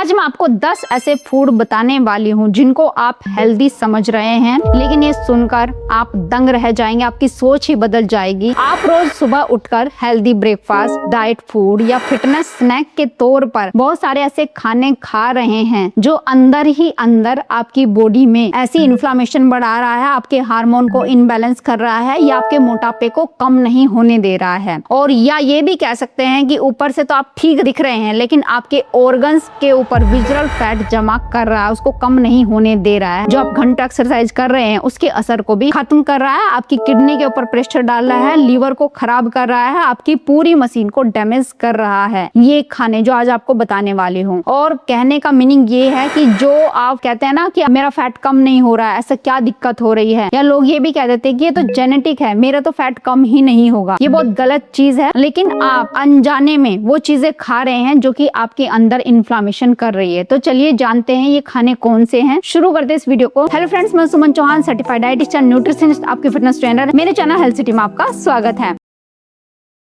आज मैं आपको 10 ऐसे फूड बताने वाली हूँ जिनको आप हेल्दी समझ रहे हैं, लेकिन ये सुनकर आप दंग रह जाएंगे, आपकी सोच ही बदल जाएगी। आप रोज सुबह उठकर हेल्दी ब्रेकफास्ट, डाइट फूड या फिटनेस स्नैक के तौर पर बहुत सारे ऐसे खाने खा रहे हैं जो अंदर ही अंदर आपकी बॉडी में ऐसी इन्फ्लामेशन बढ़ा रहा है, आपके हार्मोन को इनबैलेंस कर रहा है या आपके मोटापे को कम नहीं होने दे रहा है। और या ये भी कह सकते हैं कि ऊपर से तो आप ठीक दिख रहे हैं, लेकिन आपके ऑर्गन्स के ऊपर विजरल फैट जमा कर रहा है, उसको कम नहीं होने दे रहा है। जो आप घंटा एक्सरसाइज कर रहे हैं उसके असर को भी खत्म कर रहा है, आपकी किडनी के ऊपर प्रेशर डाल रहा है, लीवर को खराब कर रहा है, आपकी पूरी मशीन को डैमेज कर रहा है। ये खाने जो आज आपको बताने वाली हूँ। और कहने का मीनिंग ये है कि जो आप कहते हैं ना कि मेरा फैट कम नहीं हो रहा है, ऐसा क्या दिक्कत हो रही है, या लोग ये भी कह देते हैं कि ये तो जेनेटिक है, मेरा तो फैट कम ही नहीं होगा। ये बहुत गलत चीज है, लेकिन आप अनजाने में वो चीजें खा रहे हैं जो कि आपके अंदर इन्फ्लामेशन कर रही है। तो चलिए जानते हैं ये खाने कौन से हैं। शुरू करते हैं इस वीडियो को। हेलो फ्रेंड्स, मैं सुमन चौहान, सर्टिफाइड डाइटिशियन, न्यूट्रिशनिस्ट, आपकी फिटनेस ट्रेनर। मेरे चैनल हेल्थ सिटी में आपका स्वागत है।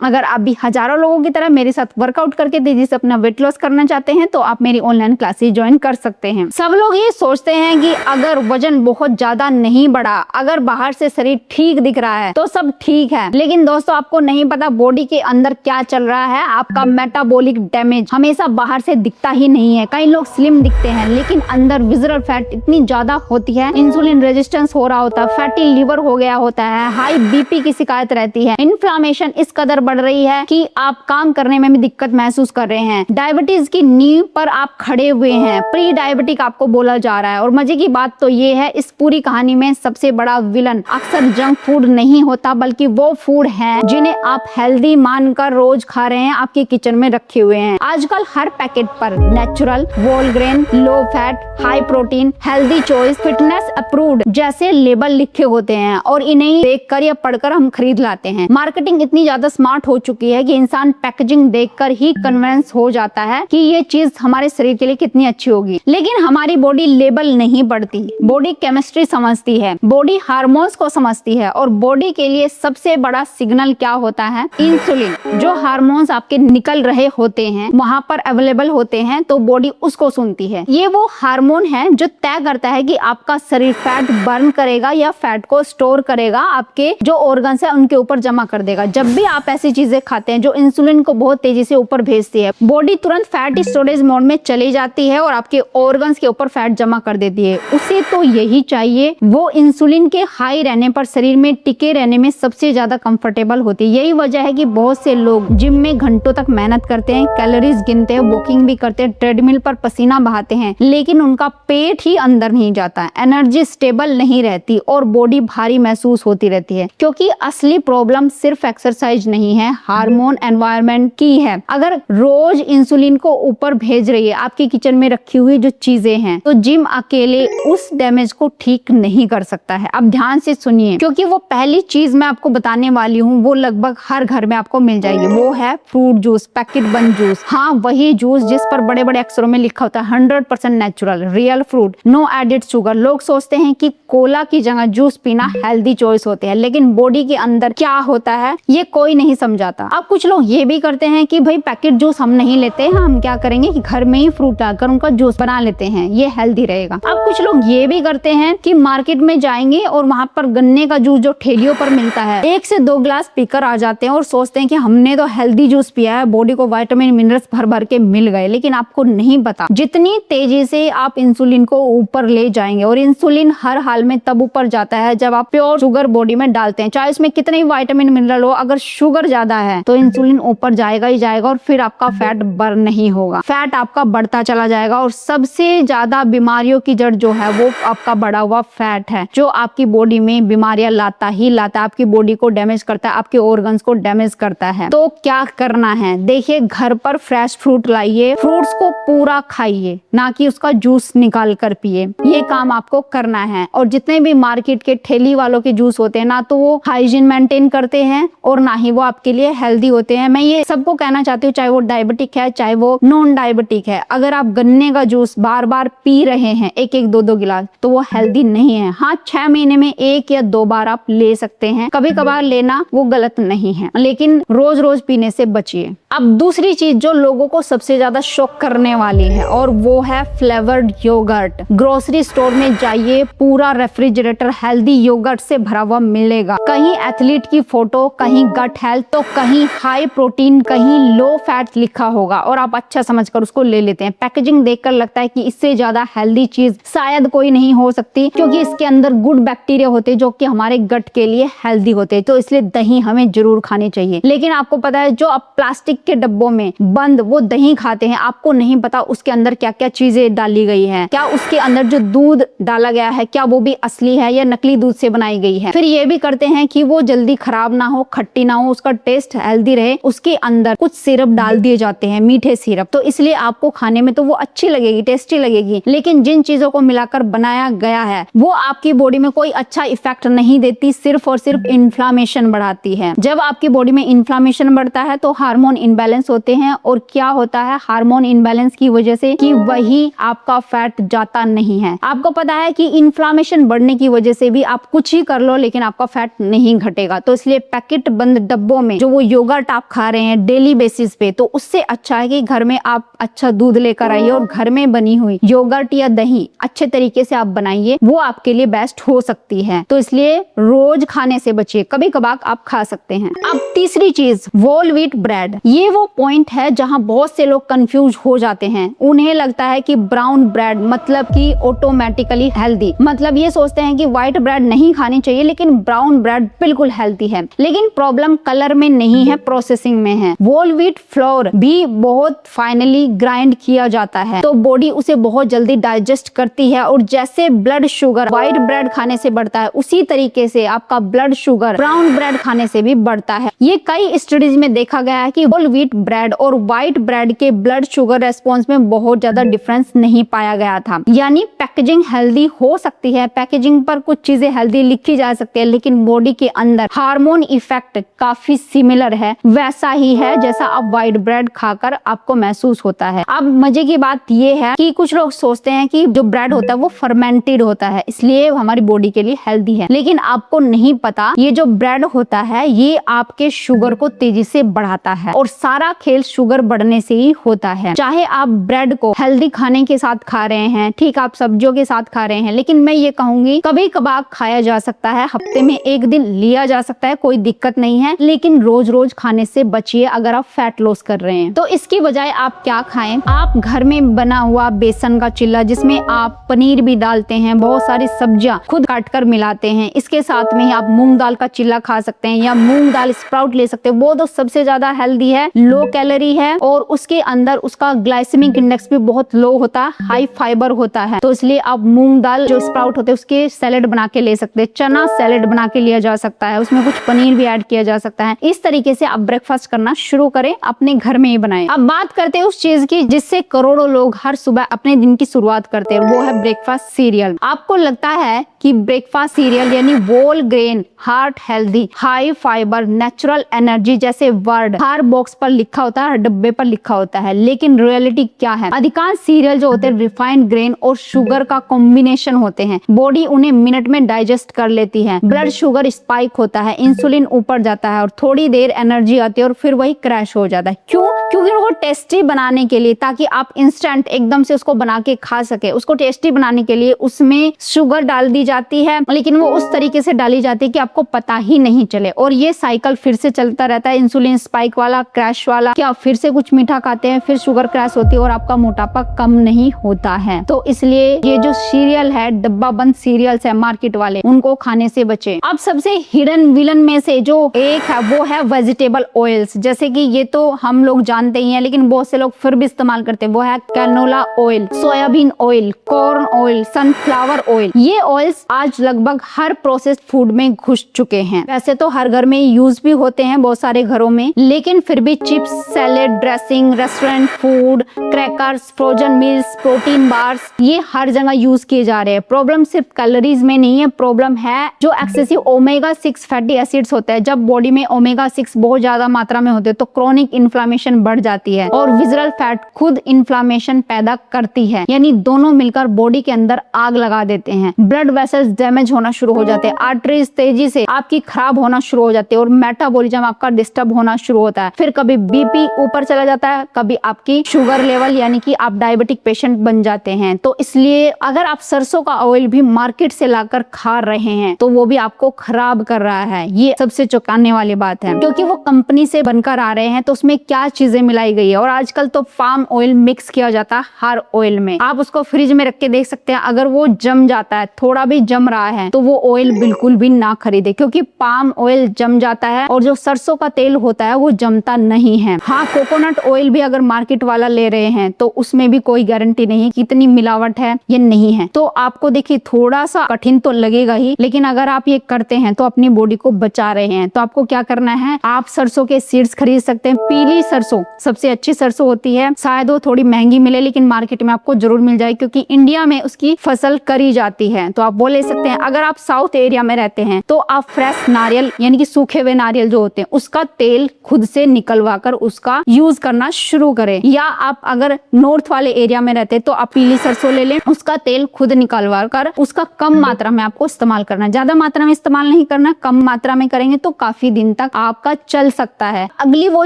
अगर आप भी हजारों लोगों की तरह मेरे साथ वर्कआउट करके तेजी से अपना वेट लॉस करना चाहते हैं तो आप मेरी ऑनलाइन क्लासेस ज्वाइन कर सकते हैं। सब लोग ये सोचते हैं कि अगर वजन बहुत ज्यादा नहीं बढ़ा, अगर बाहर से शरीर ठीक दिख रहा है तो सब ठीक है। लेकिन दोस्तों, आपको नहीं पता बॉडी के अंदर क्या चल रहा है। आपका मेटाबॉलिक डैमेज हमेशा बाहर से दिखता ही नहीं है। कई लोग स्लिम दिखते हैं, लेकिन अंदर विजरल फैट इतनी ज्यादा होती है, इंसुलिन रेजिस्टेंस हो रहा होता है, फैटी लिवर हो गया होता है, हाई बीपी की शिकायत रहती है, इन्फ्लामेशन इस कदर बढ़ रही है कि आप काम करने में भी दिक्कत महसूस कर रहे हैं, डायबिटीज की नींव पर आप खड़े हुए हैं, प्री डायबिटिक आपको बोला जा रहा है। और मजे की बात तो ये है, इस पूरी कहानी में सबसे बड़ा विलन अक्सर जंक फूड नहीं होता, बल्कि वो फूड है जिन्हें आप हेल्दी मानकर रोज खा रहे हैं, आपके किचन में रखे हुए हैं। आजकल हर पैकेट पर natural, whole grain, low fat, high protein, healthy choice, fitness approved जैसे लेबल लिखे होते हैं और इन्हें देखकर या पढ़कर हम खरीद लाते हैं। मार्केटिंग इतनी ज्यादा स्मार्ट हो चुकी है कि इंसान पैकेजिंग देखकर ही कन्विंस हो जाता है कि ये चीज हमारे शरीर के लिए कितनी अच्छी होगी। लेकिन हमारी बॉडी लेबल नहीं पढ़ती, बॉडी केमिस्ट्री समझती है, बॉडी हार्मोन्स को समझती है। और बॉडी के लिए सबसे बड़ा सिग्नल क्या होता है? इंसुलिन। जो हार्मोन्स आपके निकल रहे होते हैं, वहां पर अवेलेबल होते हैं, तो बॉडी उसको सुनती है। ये वो हार्मोन है जो तय करता है कि आपका शरीर फैट बर्न करेगा या फैट को स्टोर करेगा, आपके जो ऑर्गन्स है उनके ऊपर जमा कर देगा। जब भी आप ऐसी चीजें खाते हैं जो इंसुलिन को बहुत तेजी से ऊपर भेजती है, बॉडी तुरंत फैट स्टोरेज मोड में चली जाती है और आपके ऑर्गन्स के ऊपर फैट जमा कर देती है। उसे तो यही चाहिए, वो इंसुलिन के हाई रहने पर शरीर में टिके रहने में सबसे ज्यादा कंफर्टेबल होती है। यही वजह है कि बहुत से लोग जिम में घंटों तक मेहनत करते हैं, कैलोरीज गिनते हैं, वॉकिंग भी करते हैं, ट्रेडमिल पर पसीना बहाते हैं, लेकिन उनका पेट ही अंदर नहीं जाता, एनर्जी स्टेबल नहीं रहती और बॉडी भारी महसूस होती रहती है। क्योंकि असली प्रॉब्लम सिर्फ एक्सरसाइज नहीं है, हार्मोन एनवायरनमेंट की है। अगर रोज इंसुलिन को ऊपर भेज रही है आपके किचन में रखी हुई जो चीजें हैं, तो जिम अकेले उस डैमेज को ठीक नहीं कर सकता है। अब ध्यान से सुनिए, क्योंकि वो पहली चीज मैं आपको बताने वाली हूँ वो लगभग हर घर में आपको मिल जाएगी। वो है फ्रूट जूस, पैकेट बंद जूस। हाँ, वही जूस जिस पर बड़े बड़े अक्षरों में लिखा होता है 100% natural, real fruit, no added sugar. लोग सोचते हैं कि कोला की जगह जूस पीना हेल्दी चॉइस होते हैं, लेकिन बॉडी के अंदर क्या होता है ये कोई नहीं समझाता। अब कुछ लोग ये भी करते हैं कि भाई पैकेट जूस हम नहीं लेते हैं, हम क्या करेंगे कि घर में ही फ्रूट लाकर उनका जूस बना लेते हैं, ये हेल्दी रहेगा। अब कुछ लोग ये भी करते हैं कि मार्केट में जाएंगे और वहां पर गन्ने का जूस जो ठेलियों पर मिलता है, 1 से 2 गिलास पीकर आ जाते हैं और सोचते हैं कि हमने तो हेल्दी जूस पिया है, बॉडी को विटामिन मिनरल्स भर भर के मिल गए। लेकिन आपको नहीं पता जितनी तेजी से आप इंसुलिन को ऊपर ले जाएंगे, और इंसुलिन हर हाल में तब ऊपर जाता है जब आप प्योर शुगर बॉडी में डालते हैं, चाहे उसमें कितने भी विटामिन मिनरल हो। अगर शुगर ज्यादा है तो इंसुलिन ऊपर जाएगा ही जाएगा और फिर आपका फैट बर्न नहीं होगा, फैट आपका बढ़ता चला जाएगा। और सबसे ज्यादा बीमारियों की जड़ जो है वो आपका बढ़ा हुआ फैट है, जो आपकी बॉडी में बीमारियां लाता ही लाता, आपकी बॉडी को डैमेज करता है, आपके ऑर्गन्स को डैमेज करता है। तो क्या करना है? देखिए, घर पर फ्रेश फ्रूट लाइए, फ्रूट्स को पूरा खाइए, ना कि उसका जूस निकाल कर पिए। ये काम आपको करना है। और जितने भी मार्केट के ठेली वालों के जूस होते हैं ना, तो वो हाइजीन मेंटेन करते हैं और ना ही वो आपके आपके लिए हेल्दी होते हैं। मैं ये सबको कहना चाहती हूँ, चाहे वो डायबिटिक है चाहे वो नॉन डायबिटिक है, अगर आप गन्ने का जूस बार बार पी रहे हैं एक एक दो दो गिलास, तो वो हेल्दी नहीं है। हाँ, 6 महीने में 1 या 2 बार आप ले सकते हैं, कभी कभार लेना वो गलत नहीं है, लेकिन रोज रोज पीने से बचिए। अब दूसरी चीज जो लोगों को सबसे ज्यादा शॉक करने वाली है, और वो है फ्लेवर्ड योगर्ट। ग्रोसरी स्टोर में जाइए, पूरा रेफ्रिजरेटर हेल्दी योगर्ट से भरा हुआ मिलेगा। कहीं एथलीट की फोटो, कहीं गट हेल्थ, तो कहीं हाई प्रोटीन, कहीं लो फैट लिखा होगा, और आप अच्छा समझकर उसको ले लेते हैं। पैकेजिंग देखकर लगता है कि इससे ज्यादा हेल्दी चीज शायद कोई नहीं हो सकती, क्योंकि इसके अंदर गुड बैक्टीरिया होते हैं जो कि हमारे गट के लिए हेल्दी होते हैं। तो इसलिए दही हमें जरूर खानी चाहिए। लेकिन आपको पता है, जो आप प्लास्टिक के डब्बों में बंद वो दही खाते हैं, आपको नहीं पता उसके अंदर क्या क्या चीजें डाली गई है। क्या उसके अंदर जो दूध डाला गया है, क्या वो भी असली है या नकली दूध से बनाई गई है। फिर ये भी करते हैं कि वो जल्दी खराब ना हो, खट्टी ना हो, उसका टेस्ट हेल्दी रहे, उसके अंदर कुछ सिरप डाल दिए जाते हैं, मीठे सिरप। तो इसलिए आपको खाने में तो वो अच्छी लगेगी, टेस्टी लगेगी, लेकिन जिन चीजों को मिलाकर बनाया गया है वो आपकी बॉडी में कोई अच्छा इफेक्ट नहीं देती, सिर्फ और सिर्फ इन्फ्लामेशन बढ़ाती है। जब आपकी बॉडी में इन्फ्लामेशन बढ़ता है तो हार्मोन इनबैलेंस होते हैं, और क्या होता है हार्मोन इनबैलेंस की वजह से कि वही आपका फैट जाता नहीं है। आपको पता है कि इन्फ्लामेशन बढ़ने की वजह से भी आप कुछ ही कर लो लेकिन आपका फैट नहीं घटेगा। तो इसलिए पैकेट बंद डब्बों में जो वो योगर्ट आप खा रहे हैं डेली बेसिस पे, तो उससे अच्छा है कि घर में आप अच्छा दूध लेकर आइए और घर में बनी हुई योगर्ट या दही अच्छे तरीके से आप बनाइए, वो आपके लिए बेस्ट हो सकती है। तो इसलिए रोज खाने से बचिए, कभी कभार आप खा सकते हैं। अब तीसरी चीज, होल व्हीट ब्रेड। ये वो पॉइंट है जहां बहुत से लोग कंफ्यूज हो जाते हैं। उन्हें लगता है कि ब्राउन ब्रेड मतलब कि ऑटोमेटिकली हेल्दी, मतलब ये सोचते हैं कि व्हाइट ब्रेड नहीं खानी चाहिए, लेकिन ब्राउन ब्रेड बिल्कुल हेल्दी है। लेकिन प्रॉब्लम कलर में नहीं है, प्रोसेसिंग में है। होल व्हीट फ्लोर भी बहुत फाइनली ग्राइंड किया जाता है, तो बॉडी उसे बहुत जल्दी डाइजेस्ट करती है, और जैसे ब्लड शुगर व्हाइट ब्रेड खाने से बढ़ता है, उसी तरीके से आपका ब्लड शुगर ब्राउन ब्रेड खाने से भी बढ़ता है। ये कई स्टडीज में देखा गया है कि होल व्हीट ब्रेड और व्हाइट ब्रेड के ब्लड शुगर रेस्पॉन्स में बहुत ज्यादा डिफरेंस नहीं पाया गया था। यानी पैकेजिंग हेल्दी हो सकती है, पैकेजिंग पर कुछ चीजें हेल्दी लिखी जा सकती है, लेकिन बॉडी के अंदर हार्मोन इफेक्ट काफी सिमिलर है, वैसा ही है जैसा अब व्हाइट ब्रेड खाकर आपको महसूस होता है। अब मजे की बात ये है कि कुछ लोग सोचते हैं कि जो ब्रेड होता है वो फर्मेंटेड होता है, इसलिए हमारी बॉडी के लिए हेल्दी है, लेकिन आपको नहीं पता ये जो ब्रेड होता है ये आपके शुगर को तेजी से बढ़ाता है, और सारा खेल शुगर बढ़ने से ही होता है। चाहे आप ब्रेड को हेल्दी खाने के साथ खा रहे हैं, ठीक, आप सब्जियों के साथ खा रहे हैं, लेकिन मैं ये कहूंगी कभी कभार खाया जा सकता है, हफ्ते में 1 दिन लिया जा सकता है, कोई दिक्कत नहीं है, लेकिन रोज रोज खाने से बचिए अगर आप फैट लॉस कर रहे हैं। तो इसकी बजाय आप क्या खाएं, आप घर में बना हुआ बेसन का चिल्ला, जिसमें आप पनीर भी डालते हैं, बहुत सारी सब्जियां खुद काट कर मिलाते हैं, इसके साथ में ही आप मूंग दाल का चिल्ला खा सकते हैं, या मूंग दाल स्प्राउट ले सकते हैं। वो तो सबसे ज्यादा हेल्दी है, लो कैलोरी है, और उसके अंदर उसका ग्लाइसेमिक इंडेक्स भी बहुत लो होता है, हाई फाइबर होता है। तो इसलिए आप मूंग दाल जो स्प्राउट होते हैं उसके सैलेड बना के ले सकते हैं, चना सैलेड बना के लिया जा सकता है, उसमें कुछ पनीर भी ऐड किया जा सकता है। इस तरीके से आप ब्रेकफास्ट करना शुरू करें, अपने घर में ही बनाएं। अब बात करते हैं उस चीज की जिससे करोड़ों लोग हर सुबह अपने दिन की शुरुआत करते हैं, वो है ब्रेकफास्ट सीरियल। आपको लगता है कि ब्रेकफास्ट सीरियल यानी whole grain, heart healthy, high fibre, natural energy जैसे वर्ड हर बॉक्स पर लिखा होता है, हर डब्बे पर लिखा होता है, लेकिन रियलिटी क्या है? अधिकांश सीरियल जो होते हैं रिफाइंड ग्रेन और शुगर का कॉम्बिनेशन होते हैं। बॉडी उन्हें मिनट में डाइजेस्ट कर लेती है, ब्लड शुगर स्पाइक होता है, इंसुलिन ऊपर जाता है, और थोड़ी देर एनर्जी आती है और फिर वही क्रैश हो जाता है। क्यों? क्योंकि वो टेस्टी बनाने के लिए, ताकि आप इंस्टेंट एकदम से उसको बना के खा सके, उसको टेस्टी बनाने के लिए उसमें शुगर डाल दी जाती है, लेकिन वो उस तरीके से डाली जाती है कि आपको पता ही नहीं चले, और ये साइकिल फिर से चलता रहता है, इंसुलिन स्पाइक वाला, क्रैश वाला, कि आप फिर से कुछ मीठा खाते हैं, फिर शुगर क्रैश होती है और आपका मोटापा कम नहीं होता है। तो इसलिए ये जो सीरियल है, डब्बा बंद सीरियल्स है मार्केट वाले, उनको खाने से बचे। अब सबसे हिडन विलन में से जो एक है वो है वेजिटेबल ऑयल्स, जैसे कि ये तो हम लोग जानते ही हैं, लेकिन बहुत से लोग फिर भी इस्तेमाल करते हैं, वो है canola oil, soybean oil, corn oil, sunflower oil. ये ऑयल्स आज लगभग हर प्रोसेस्ड फूड में घुस चुके हैं। वैसे तो हर घर में यूज भी होते हैं, बहुत सारे घरों में, लेकिन फिर भी chips, salad dressing, restaurant food, crackers, frozen meals, protein bars, ये हर जगह यूज किए जा रहे हैं। प्रॉब्लम सिर्फ कैलोरीज में नहीं है, प्रॉब्लम है जो एक्सेसिव ओमेगा 6 फैटी एसिड्स होता है। जब बॉडी में ओमेगा ओमेगा 6 बहुत ज्यादा मात्रा में होते हैं तो क्रोनिक इन्फ्लामेशन बढ़ जाती है, और विजरल फैट खुद इन्फ्लामेशन पैदा करती है, यानी दोनों मिलकर बॉडी के अंदर आग लगा देते हैं। ब्लड वेसल्स डैमेज होना शुरू हो जाते हैं, आर्टरीज तेजी से आपकी खराब होना शुरू हो जाती है, और मेटाबॉलिज्म आपका डिस्टर्ब होना शुरू होता है। फिर कभी बीपी ऊपर चला जाता है, कभी आपकी शुगर लेवल यानी कि आप डायबिटिक पेशेंट बन जाते हैं। तो इसलिए अगर आप सरसों का ऑयल भी मार्केट से लाकर खा रहे हैं तो वो भी आपको खराब कर रहा है। ये सबसे चौंकाने वाली बात है, क्योंकि वो कंपनी से बनकर आ रहे हैं तो उसमें क्या चीजें मिलाई गई है। और आजकल तो पाम ऑयल मिक्स किया जाता है हर ऑयल में। आप उसको फ्रिज में रख के देख सकते हैं, अगर वो जम जाता है, थोड़ा भी जम रहा है, तो वो ऑयल बिल्कुल भी ना खरीदे, क्योंकि पाम ऑयल जम जाता है और जो सरसों का तेल होता है वो जमता नहीं है। हाँ, कोकोनट ऑयल भी अगर मार्केट वाला ले रहे हैं तो उसमें भी कोई गारंटी नहीं कितनी मिलावट है या नहीं है। तो आपको देखिए थोड़ा सा कठिन तो लगेगा ही, लेकिन अगर आप ये करते हैं तो अपनी बॉडी को बचा रहे हैं। तो आपको क्या करना है, आप सरसों के सीड्स खरीद सकते हैं। पीली सरसों सबसे अच्छी सरसों होती है, शायद वो थोड़ी महंगी मिले लेकिन मार्केट में आपको जरूर मिल जाए, क्योंकि इंडिया में उसकी फसल करी जाती है, तो आप वो ले सकते हैं। अगर आप साउथ एरिया में रहते हैं तो आप फ्रेश नारियल यानी कि सूखे हुए नारियल जो होते हैं उसका तेल खुद से निकलवा कर उसका यूज करना शुरू करें। या आप अगर नॉर्थ वाले एरिया में रहते हैं तो आप पीली सरसों ले लें, उसका तेल खुद निकलवा कर उसका कम मात्रा में आपको इस्तेमाल करना है। ज्यादा मात्रा में इस्तेमाल नहीं करना, कम मात्रा में करेंगे तो काफी दिन तक आपका चल सकता है। अगली वो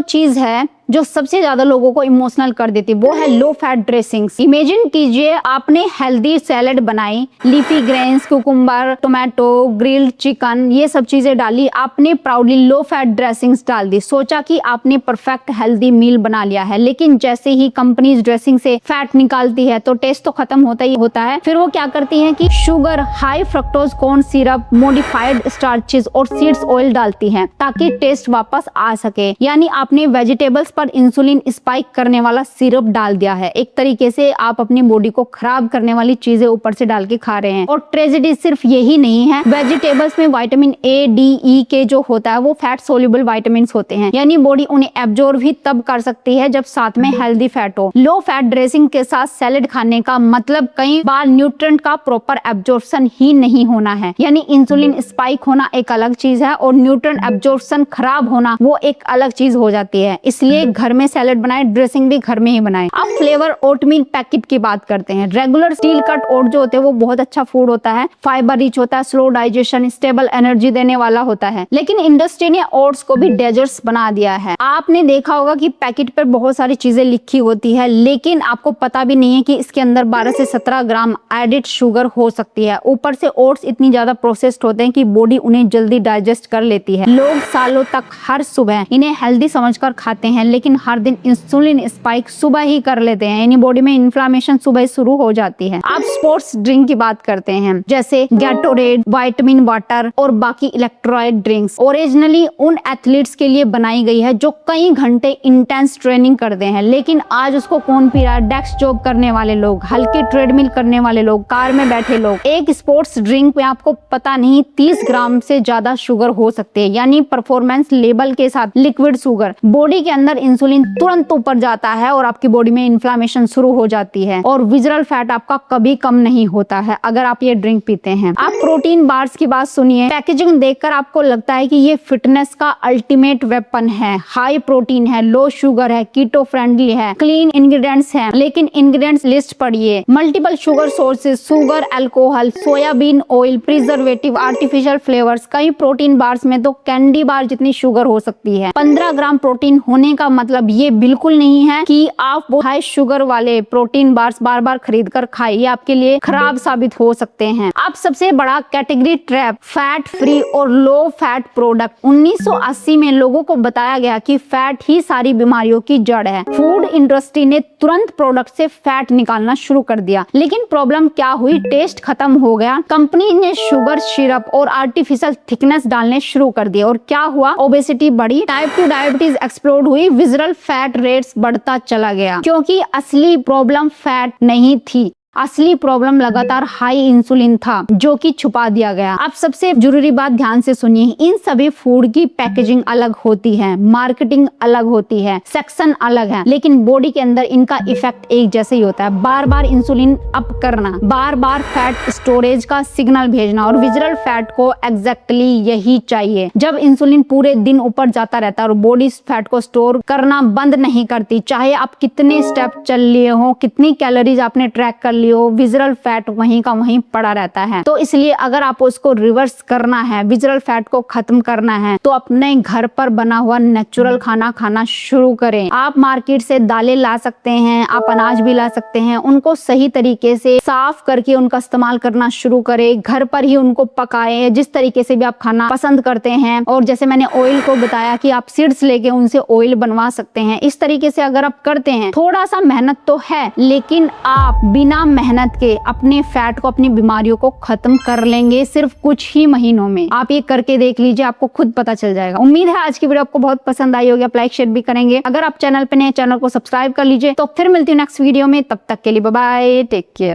चीज है जो सबसे ज्यादा लोगों को इमोशनल कर देती है, वो है लो फैट ड्रेसिंग्स। इमेजिन कीजिए आपने हेल्दी सैलेड बनाई, leafy grains, cucumber, tomato, grilled chicken, ये सब चीजें डाली, आपने प्राउडली लो फैट ड्रेसिंग्स डाल दी, सोचा कि आपने परफेक्ट हेल्दी मील बना लिया है। लेकिन जैसे ही कंपनीज ड्रेसिंग से फैट निकालती है तो टेस्ट तो खत्म होता ही होता है। फिर वो क्या करती है कि sugar, high fructose corn syrup, modified starches और सीड्स ऑयल डालती है ताकि टेस्ट वापस आ सके। यानी आपने वेजिटेबल्स पर इंसुलिन स्पाइक करने वाला सिरप डाल दिया है। एक तरीके से आप अपनी बॉडी को खराब करने वाली चीजें ऊपर से डाल के खा रहे हैं। और ट्रेजेडी सिर्फ यही नहीं है, वेजिटेबल्स में विटामिन ए, डी, ई के जो होता है वो फैट सोल्यूबल विटामिन होते हैं, यानी बॉडी उन्हें एब्जॉर्ब भी तब कर सकती है जब साथ में हेल्दी फैट हो। लो फैट ड्रेसिंग के साथ सैलेड खाने का मतलब कई बार न्यूट्रिएंट का प्रॉपर एब्जॉर्प्शन ही नहीं होना है। यानी इंसुलिन स्पाइक होना एक अलग चीज है और न्यूट्रिएंट एब्जॉर्प्शन खराब होना वो एक अलग चीज हो जाती है। इसलिए घर में सैलेड बनाए, ड्रेसिंग भी घर में ही बनाए। अब फ्लेवर ओटमील पैकेट की बात करते हैं। रेगुलर स्टील कट ओट जो होते हैं वो बहुत अच्छा फूड होता है, फाइबर रिच होता है, स्लो डाइजेशन, स्टेबल एनर्जी देने वाला होता है। लेकिन इंडस्ट्री ने ओट्स को भी डेजर्ट्स बना दिया है। आपने देखा होगा कि पैकेट पर बहुत सारी चीजें लिखी होती है, लेकिन आपको पता भी नहीं है कि इसके अंदर 12 से 17 ग्राम एडिड शुगर हो सकती है। ऊपर से ओट्स इतनी ज्यादा प्रोसेस्ड होते हैं कि बॉडी उन्हें जल्दी डाइजेस्ट कर लेती है। लोग सालों तक हर सुबह इन्हें हेल्दी समझकर खाते हैं, लेकिन हर दिन इंसुलिन स्पाइक सुबह ही कर लेते हैं, यानी बॉडी में इन्फ्लामेशन सुबह शुरू हो जाती है। आप स्पोर्ट्स ड्रिंक की बात करते हैं जैसे गैटोरेड, विटामिन वाटर और बाकी इलेक्ट्रोलाइट ड्रिंक्स। ओरिजिनली उन एथलीट्स के लिए बनाई गई है जो कई घंटे इंटेंस ट्रेनिंग करते हैं, लेकिन आज उसको कौन पी रहा है? डेस्क जॉब करने वाले लोग, हल्के ट्रेडमिल करने वाले लोग, कार में बैठे लोग। एक स्पोर्ट्स ड्रिंक में आपको पता नहीं 30 ग्राम से ज्यादा शुगर हो सकती है, यानी परफॉर्मेंस लेवल के साथ लिक्विड शुगर। बॉडी के अंदर इंसुलिन तुरंत ऊपर जाता है और आपकी बॉडी में इन्फ्लामेशन शुरू हो जाती है, और विजरल फैट आपका कभी कम नहीं होता है अगर आप ये ड्रिंक पीते हैं। आप प्रोटीन बार्स की बात सुनिए, पैकेजिंग देखकर आपको लगता है कि ये फिटनेस का अल्टीमेट वेपन है। हाई प्रोटीन है, लो शुगर है, कीटो फ्रेंडली है, क्लीन इंग्रेडिएंट्स हैं, लेकिन इंग्रेडिएंट्स लिस्ट पढ़िए। Multiple sugar sources, sugar, alcohol, soybean oil, preservative, artificial flavours. कई प्रोटीन बार्स में तो कैंडी बार जितनी शुगर हो सकती है। 15 ग्राम प्रोटीन होने का मतलब ये बिल्कुल नहीं है कि आप वो हाई शुगर वाले प्रोटीन बार्स बार बार खरीद कर खाइए, ये आपके लिए खराब साबित हो सकते हैं। अब सबसे बड़ा कैटेगरी ट्रैप, फैट फ्री और लो फैट प्रोडक्ट। 1980 में लोगों को बताया गया कि फैट ही सारी बीमारियों की जड़ है। फूड इंडस्ट्री ने तुरंत प्रोडक्ट से फैट निकालना शुरू कर दिया, लेकिन प्रॉब्लम क्या हुई? टेस्ट खत्म हो गया। कंपनी ने शुगर सिरप और आर्टिफिशियल थिकनेस डालने शुरू कर दिए, और क्या हुआ? ओबेसिटी बढ़ी, टाइप 2 डायबिटीज एक्सप्लोड हुई, विजरल फैट रेट्स बढ़ता चला गया, क्योंकि असली प्रॉब्लम फैट नहीं थी। असली प्रॉब्लम लगातार हाई इंसुलिन था, जो कि छुपा दिया गया। अब सबसे जरूरी बात ध्यान से सुनिए, इन सभी फूड की पैकेजिंग अलग होती है, मार्केटिंग अलग होती है, सेक्शन अलग है, लेकिन बॉडी के अंदर इनका इफेक्ट एक जैसे ही होता है। बार बार इंसुलिन अप करना, बार बार फैट स्टोरेज का सिग्नल भेजना, और विजरल फैट को एग्जैक्टली यही चाहिए। जब इंसुलिन पूरे दिन ऊपर जाता रहता है और बॉडी फैट को स्टोर करना बंद नहीं करती, चाहे आप कितने स्टेप चल लिए हो, कितनी कैलोरीज आपने ट्रैक कर ली हो, विजरल फैट वहीं का वहीं पड़ा रहता है। तो इसलिए अगर आप उसको रिवर्स करना है, विजरल फैट को खत्म करना है, तो अपने घर पर बना हुआ नेचुरल खाना खाना शुरू करें। आप मार्केट से दालें ला सकते हैं, आप अनाज भी ला सकते हैं, उनको सही तरीके से साफ करके उनका इस्तेमाल करना शुरू करें। घर पर ही उनको पकाएं, जिस तरीके से भी आप खाना पसंद करते हैं। और जैसे मैंने ऑयल को बताया कि आप सीड्स लेके उनसे ऑयल बनवा सकते हैं। इस तरीके से अगर आप करते हैं, थोड़ा सा मेहनत तो है, लेकिन आप बिना मेहनत के अपने फैट को, अपनी बीमारियों को खत्म कर लेंगे सिर्फ कुछ ही महीनों में। आप ये करके देख लीजिए, आपको खुद पता चल जाएगा। उम्मीद है आज की वीडियो आपको बहुत पसंद आई होगी। आप लाइक शेयर भी करेंगे। अगर आप चैनल पे नए, चैनल को सब्सक्राइब कर लीजिए। तो फिर मिलती हूँ नेक्स्ट वीडियो में, तब तक के लिए बाय बाय, टेक केयर।